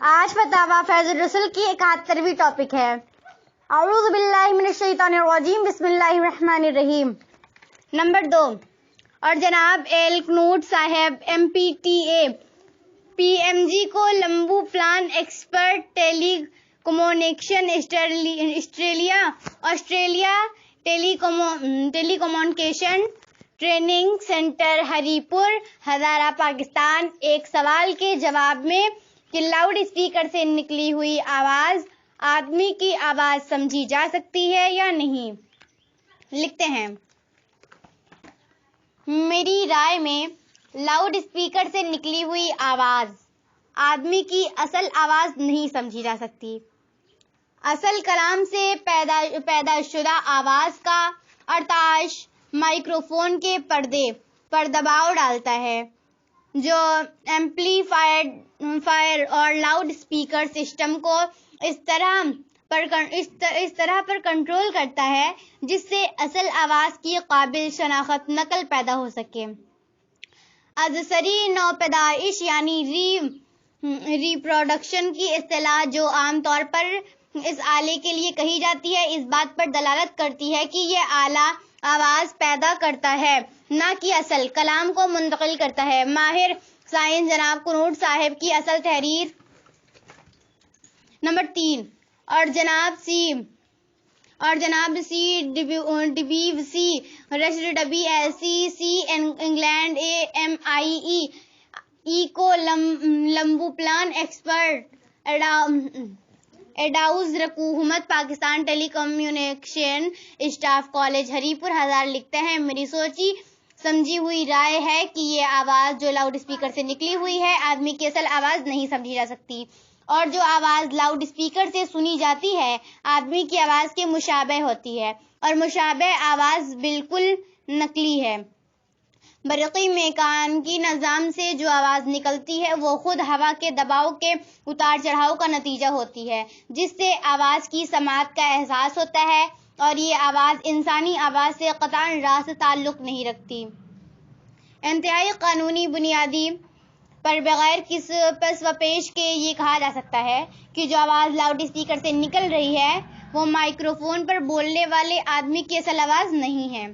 آج فتاوی فیض الرسول کی 71ویں ٹاپک ہے۔ اعوذ باللہ من الشیطان الرجیم، بسم اللہ الرحمن الرحیم۔ نمبر 2، اور جناب ایل کنوٹ صاحب MPTA PMG کو لمبو پلان ایکسپرٹ ٹیلی کمیونیکیشن آسٹریلیا ٹیلی کمیونیکیشن ٹریننگ سینٹر ہری پور ہزارہ پاکستان ایک سوال کے جواب میں کہ لاؤڈ اسپیکر سے نکلی ہوئی آواز آدمی کی آواز سمجھی جا سکتی ہے یا نہیں، لکھتے ہیں میری رائے میں لاؤڈ اسپیکر سے نکلی ہوئی آواز آدمی کی اصل آواز نہیں سمجھی جا سکتی۔ اصل کلام سے پیدا شدہ آواز کا ارتعاش مائکروفون کے پردے پر دباؤ ڈالتا ہے جو ایمپلیفائر اور لاؤڈ اسپیکر سسٹم کو اس طرح پر کنٹرول کرتا ہے جس سے اصل آواز کی قابل شناخت نقل پیدا ہو سکے۔ ازسری نوپیدائش یعنی ریپروڈکشن کی اصطلاح جو عام طور پر اس آلے کے لیے کہی جاتی ہے اس بات پر دلالت کرتی ہے کہ یہ آلہ آواز پیدا کرتا ہے نہ کہ اصل کلام کو منتقل کرتا ہے۔ ماہر سائنس جناب کنوٹ صاحب کی اصل تحریر۔ نمبر 3، اور جناب سی ڈبیوسی رشد WSC انگلینڈ AMIE کو لمبو پلان ایکسپرٹ ایڈاؤز حکومت پاکستان ٹیلی کمیونیکیشن اسٹاف کالج ہری پور ہزار لکھتے ہیں میری سوچی سمجھی ہوئی رائے ہے کہ یہ آواز جو لاؤڈ اسپیکر سے نکلی ہوئی ہے آدمی کی اصل آواز نہیں سمجھی جا سکتی، اور جو آواز لاؤڈ اسپیکر سے سنی جاتی ہے آدمی کی آواز کے مشابہ ہوتی ہے، اور مشابہ آواز بالکل نقلی ہے۔ برقی میکانیکی نظام سے جو آواز نکلتی ہے وہ خود ہوا کے دباؤ کے اتار چڑھاؤ کا نتیجہ ہوتی ہے جس سے آواز کی سماعت کا احساس ہوتا ہے، اور یہ آواز انسانی آواز سے قطعاً راست تعلق نہیں رکھتی۔ انتہائی قانونی بنیادی پر بغیر کسی پس و پیش کے یہ کہا جا سکتا ہے کہ جو آواز لاؤڈ اسپیکر سے نکل رہی ہے وہ مائکروفون پر بولنے والے آدمی کی اصل آواز نہیں ہے۔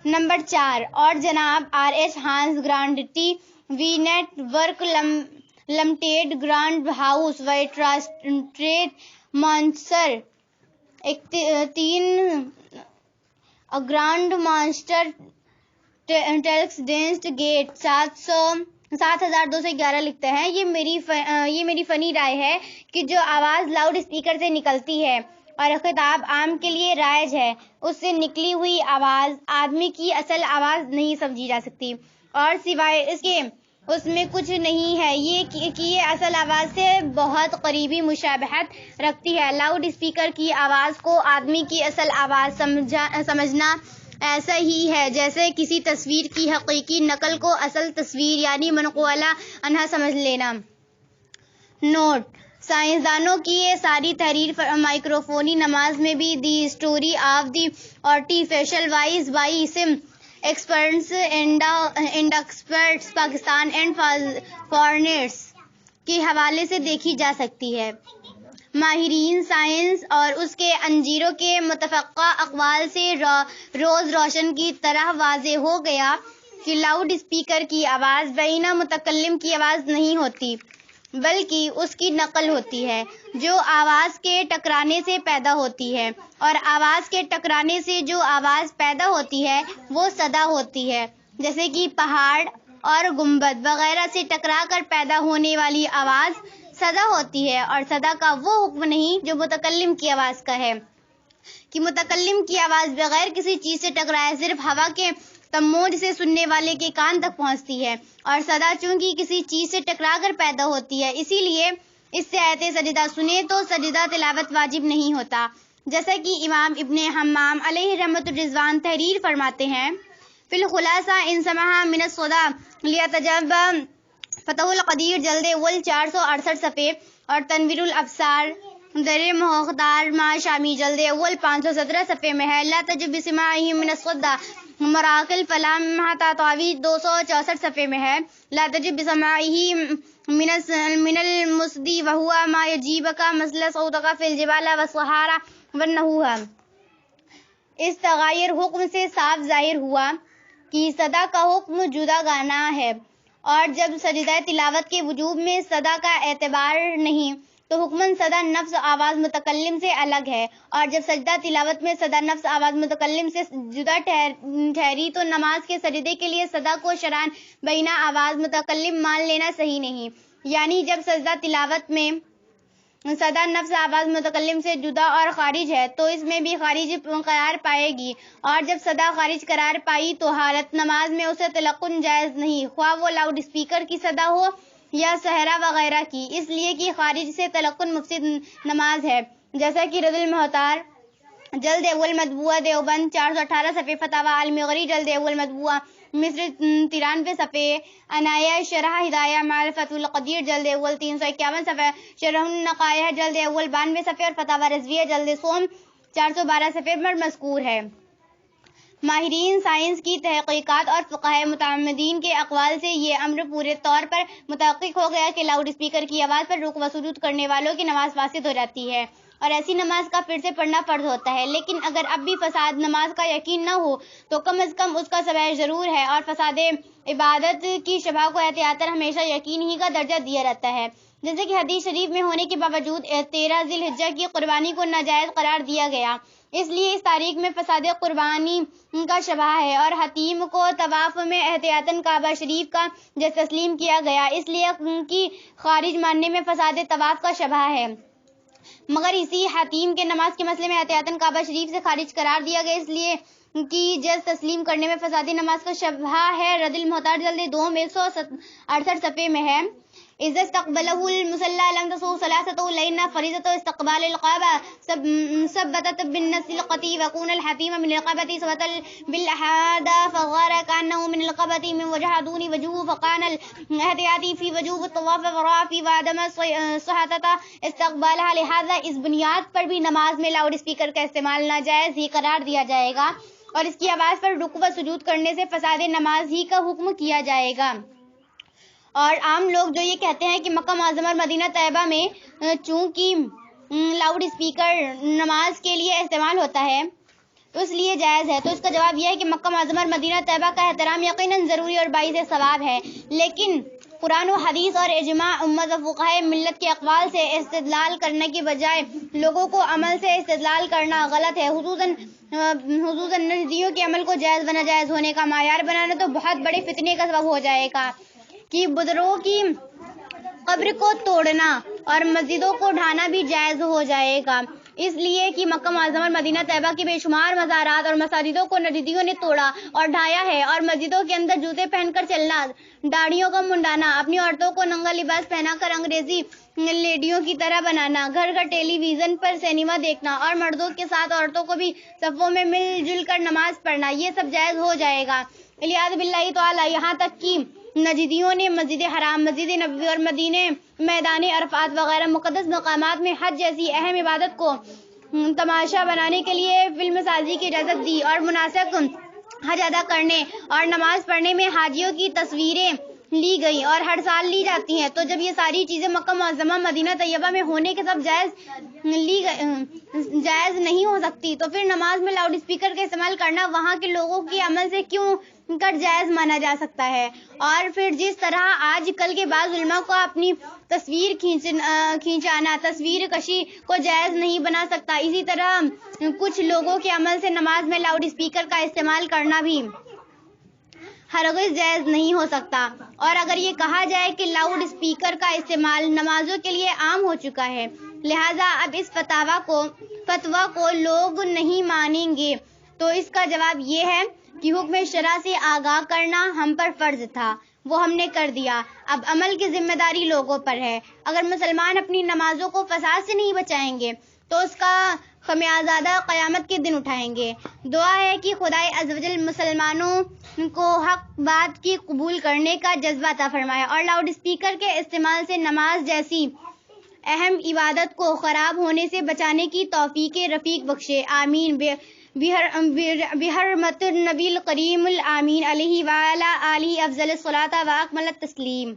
نمبر 4، اور جناب RH ہانس گرانڈٹی وی network limited grand house وائٹراسٹریٹ Manchester 3 grand Manchester telex Deansgate 7211 لکھتے ہیں یہ میری فنی رائے ہے کہ جو آواز لاؤڈ اسپیکر سے نکلتی ہے اور خطاب عام کے لیے رائج ہے اس سے نکلی ہوئی آواز آدمی کی اصل آواز نہیں سمجھی جا سکتی، اور سوائے اس کے اس میں کچھ نہیں ہے یہ کہ یہ اصل آواز سے بہت قریبی مشابہت رکھتی ہے۔ لاؤڈ اسپیکر کی آواز کو آدمی کی اصل آواز سمجھنا ایسا ہی ہے جیسے کسی تصویر کی حقیقی نقل کو اصل تصویر یعنی منقولہ عنہا سمجھ لینا۔ نوٹ: سائنسدانوں کی یہ ساری تحریر مائکروفونی نماز میں بھی the story of the artificial voice by some experts and experts Pakistan and foreigners کے حوالے سے دیکھی جا سکتی ہے۔ ماہرین سائنس اور اس کے انجیروں کے متفقہ اقوال سے روز روشن کی طرح واضح ہو گیا کہ لاؤڈ اسپیکر کی آواز بینا متکلم کی آواز نہیں ہوتی بلکہ اس کی نقل ہوتی ہے جو آواز کے ٹکرانے سے پیدا ہوتی ہے، اور آواز کے ٹکرانے سے جو آواز پیدا ہوتی ہے وہ صدا ہوتی ہے، جیسے کہ پہاڑ اور گنبد وغیرہ سے ٹکرا کر پیدا ہونے والی آواز صدا ہوتی ہے، اور صدا کا وہ حکم نہیں جو متکلم کی آواز کا ہے کہ متکلم کی آواز بغیر کسی چیز سے ٹکرائے صرف ہوا کے تموج سے سننے والے کے کان تک پہنچتی ہے، اور صدا چونکہ کسی چیز سے ٹکرا کر پیدا ہوتی ہے اسی لیے اس سے آیت سجدہ سنے تو سجدہ تلاوت واجب نہیں ہوتا، جیسا کہ امام ابن حمام علیہ رحمۃ الرضوان تحریر فرماتے ہیں۔ فی الخلاصہ ان سماح من الصدى لیتجب فتح القدیر جلد اول 468 صفحے اور تنویر الابصار در مختار ما شامی جلد اول 517 صفحے میں ہے۔ لا تجب بسماعہ من الصدى مراقل فلام تطاوی 264 صفحے میں ہے۔ لا تجب بسماعہ من المسدی وہو ما یجیبک مثل صوتک فی الجبال والصحارا والنحوہ۔ اس تغیر حکم سے صاف ظاہر ہوا کہ صدا کا حکم جدا گانا ہے، اور جب سجدہ تلاوت کے وجوب میں صدا کا اعتبار نہیں تو حکماً صدا نفس آواز متکلم سے الگ ہے، اور جب سجدہ تلاوت میں صدا نفس آواز متکلم سے جدا ٹھہری تو نماز کے سجدے کے لیے صدا کو شرعاً بینہ آواز متکلم مان لینا صحیح نہیں۔ یعنی جب سجدہ تلاوت میں صدا نفس آواز متکلم سے جدا اور خارج ہے تو اس میں بھی خارج قرار پائے گی، اور جب صدا خارج قرار پائی تو حالت نماز میں اسے تلقن جائز نہیں، خواہ وہ لاؤڈ اسپیکر کی صدا ہو یا صحرا وغیرہ کی، اس لیے کہ خارج سے تلقن مفسد نماز ہے، جیسا کہ رد المحتار جلد اول مطبوعہ دیوبند 418 صفحے، فتاوی المغری جلد اول مطبوعہ مصر 93 صفحے، عنایہ شرح ہدایہ معرفت القدیر جلد اول 351 صفحے، شرح النقایہ جلد اول 92 صفحے اور فتاوی رضویہ جلد سوم 412 صفحے پر مذکور ہے۔ ماہرین سائنس کی تحقیقات اور فقہائے متعمدین کے اقوال سے یہ امر پورے طور پر متحقق ہو گیا کہ لاؤڈ اسپیکر کی آواز پر رکوع و سجود کرنے والوں کی نماز فاسد ہو جاتی ہے اور ایسی نماز کا پھر سے پڑھنا فرض ہوتا ہے۔ لیکن اگر اب بھی فساد نماز کا یقین نہ ہو تو کم از کم اس کا سبب ضرور ہے، اور فساد عبادت کی شبہ کو احتیاطاً ہمیشہ یقین ہی کا درجہ دیا جاتا ہے، جیسے کہ حدیث شریف میں ہونے کے باوجود 13 ذی الحجہ کی قربانی کو ناجائز قرار دیا گیا، اس لیے اس تاریخ میں فساد قربانی کا شبہ ہے، اور حتیم کو طواف میں احتیاطاً کعبہ شریف کا جس تسلیم کیا گیا، اس لیے ان کی خارج ماننے میں فساد طواف کا شبہ ہے، مگر اسی حتیم کے نماز کے مسئلے میں احتیاطاً کعبہ شریف سے خارج قرار دیا گیا، اس لیے کی جز تسلیم کرنے میں فسادی نماز کا شبہ ہے۔ رد المحتار جلد دوم 168 صفحے میں ہے، اذا استقبله المصلى لم تصح صلاته لأن فريضة استقبال القبلة ثبتت بالنص القطعي، وكون الحتيم من القبلة ثبت بالأحاد فغير كأنه من القبلة من وجه دون وجوه، فكان الاحتياطي في وجوب الطواف ورأى في وعدم صحة استقبالها، لہذا اس بنیاد پر بھی نماز میں لاؤڈ اسپیکر کا استعمال ناجائز ہی قرار دیا جائے گا، اور اس کی آواز پر رکوع و سجود کرنے سے فساد نماز ہی کا حکم کیا جائے گا۔ اور عام لوگ جو یہ کہتے ہیں کہ مکہ معظمہ اور مدینہ طیبہ میں چونکہ لاؤڈ اسپیکر نماز کے لیے استعمال ہوتا ہے تو اس لیے جائز ہے، تو اس کا جواب یہ ہے کہ مکہ معظمہ اور مدینہ طیبہ کا احترام یقیناً ضروری اور باعث ثواب ہے، لیکن قرآن و حدیث اور اجماع امت و فقہائے ملت کے اقوال سے استدلال کرنے کی بجائے لوگوں کو عمل سے استدلال کرنا غلط ہے، خصوصاً نجدیوں کے عمل کو جائز و ناجائز ہونے کا معیار بنانا تو بہت بڑے فتنے کا سبب ہو جائے گا کہ بزرگوں کی قبر کو توڑنا اور مسجدوں کو ڈھانا بھی جائز ہو جائے گا، اس لیے کہ مکہ معظمہ اور مدینہ طیبہ کے بے شمار مزارات اور مساجدوں کو نجدیوں نے توڑا اور ڈھایا ہے، اور مسجدوں کے اندر جوتے پہن کر چلنا، داڑھیوں کو منڈانا، اپنی عورتوں کو ننگا لباس پہنا کر انگریزی لیڈیوں کی طرح بنانا، گھر گھر ٹیلی ویژن پر سینما دیکھنا اور مردوں کے ساتھ عورتوں کو بھی صفوں میں مل جل کر نماز پڑھنا، یہ سب جائز ہو جائے گا الیاذ باللہ تعالی، یہاں تک کہ نجدیوں نے مسجد حرام، مسجد نبوی اور مدینہ، میدان عرفات وغیرہ مقدس مقامات میں حج جیسی اہم عبادت کو تماشا بنانے کے لیے فلم سازی کی اجازت دی، اور مناسک حج ادا کرنے اور نماز پڑھنے میں حاجیوں کی تصویریں لی گئی اور ہر سال لی جاتی ہیں، تو جب یہ ساری چیزیں مکہ معظمہ مدینہ طیبہ میں ہونے کے سب جائز نہیں ہو سکتی تو پھر نماز میں لاؤڈ اسپیکر کا استعمال کرنا وہاں کے لوگوں کے عمل سے کیوں کر جائز مانا جا سکتا ہے؟ اور پھر جس طرح آج کل کے بعض علماء کو اپنی تصویر کھینچانا تصویر کشی کو جائز نہیں بنا سکتا، اسی طرح کچھ لوگوں کے عمل سے نماز میں لاؤڈ اسپیکر کا استعمال کرنا بھی ہرگز جائز نہیں ہو سکتا۔ اور اگر یہ کہا جائے کہ لاؤڈ اسپیکر کا استعمال نمازوں کے لیے عام ہو چکا ہے، لہذا اب اس فتویٰ کو لوگ نہیں مانیں گے، تو اس کا جواب یہ ہے کہ حکم شرع سے آگاہ کرنا ہم پر فرض تھا، وہ ہم نے کر دیا، اب عمل کی ذمہ داری لوگوں پر ہے۔ اگر مسلمان اپنی نمازوں کو فساد سے نہیں بچائیں گے تو اس کا خمیازہ قیامت کے دن اٹھائیں گے۔ دعا ہے کہ خدائے عزوجل مسلمانوں کو حق بات کی قبول کرنے کا جذبہ عطا فرمائے اور لاؤڈ اسپیکر کے استعمال سے نماز جیسی اہم عبادت کو خراب ہونے سے بچانے کی توفیق رفیق بخشے، آمین، بحرمت النبی الکریم الامین علیہ وعلی آلہ افضل الصلاۃ و اکمل التسلیم۔